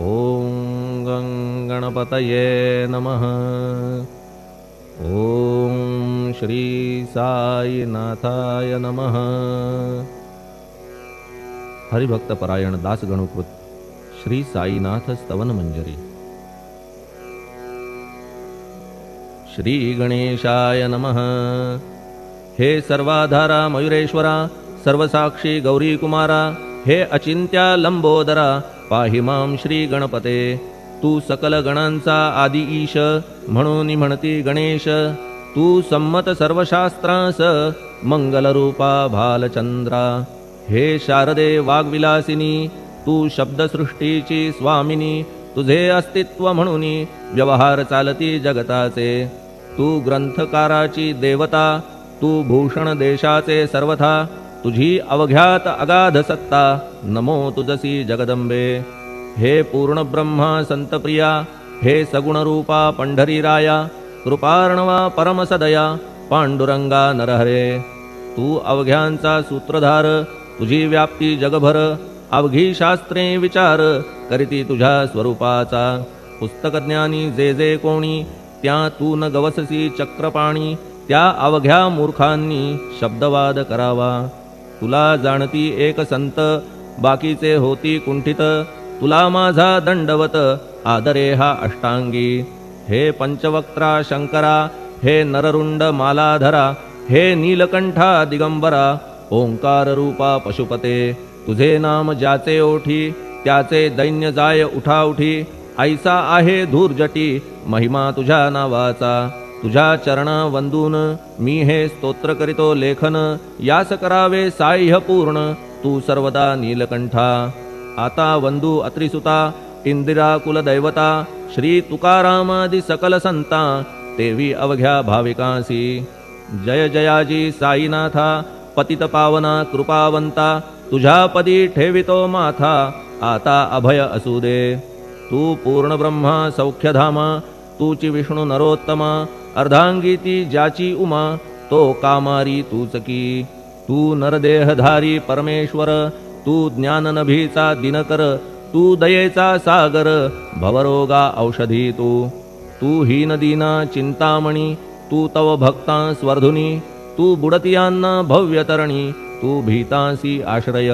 ओम गणपतये नमः। ओम श्री साईनाथाय नमः। हरिभक्त परायण दास गणुकृत श्री साईनाथ स्तवन मंजरी। श्री गणेशाय नमः। हे सर्वाधारा मयुरेश्वरा, सर्वसाक्षी गौरी कुमारा, हे अचिंत्या लंबोदरा, पाहि मां श्री गणपते। तू सकल गणांचा आदि ईश, म्हणून म्हणती गणेश। तू संमत सर्वशास्त्रांस, मंगलरूपा भालचंद्रा। हे शारदे वाग्विलासिनी, तू शब्दसृष्टीची स्वामिनी। तुझे अस्तित्व म्हणून व्यवहार चालती जगताचे। तू ग्रंथकाराची देवता, तू भूषण देशाचे सर्वथा। तुझी अवघ्यात अगाध सत्ता, नमो तुझसी जगदंबे। हे पूर्ण ब्रह्मा संतप्रिया, हे सगुणरूपा पंढरीराया। कृपार्णवा परमसदया, पांडुरंगा नरहरे। तू अवघ्यांचा सूत्रधार, तुझी व्याप्ती जगभर। अवघी शास्त्रे विचार, करीती तुझ्या स्वरूपाचा। पुस्तकज्ञानी जे जे कोणी, त्या तू न गवससी चक्रपाणी। त्या अवघ्या मूर्खांनी शब्दवाद करावा। तुला जाणती एक संत, बाकीचे होती कुंठित। तुला माझा दंडवत, आदरे हा अष्टांगी। हे पंचवक्त्रा शंकरा, हे नररुंड मालाधरा। हे नीलकंठा दिगंबरा, ओंकार रूपा पशुपते। तुझे नाम ज्याचे ओठी, त्याचे दैन्य जाय उठाउठी। ऐसा आहे धूर्जटी, महिमा तुझ्या नावाचा। तुझ्या चरणा वंदून मी हे स्तोत्र करीतो लेखन। यास करावे साह्य पूर्ण, तू सर्वदा नीलकंठा। आता वंदू अत्रिसुता, इंदिरा कुलदैवता। श्री तुकारामादि सकल संता, तेवी अवघ्या भाविकांसी। जय जयाजी साईनाथा, पतित पावना कृपावंता। तुझ्या पदी ठेवितो माथा, आता अभय असू दे। तू पूर्ण ब्रह्मा सौख्यधामा, तूची विष्णू नरोत्तमा। अर्धांगी ती ज्याची उमा, तो कामारी तूच की। तू नरदेहधारी परमेश्वर, तू ज्ञाननभीचा दिनकर। तू दयेचा सागर, भवरोगा औषधी तू। तू हीनदीना चिंतामणी, तू तव भक्तां स्वर्धुनी। तू बुडतियांना भव्यतरणी, तू भीतांसी आश्रय।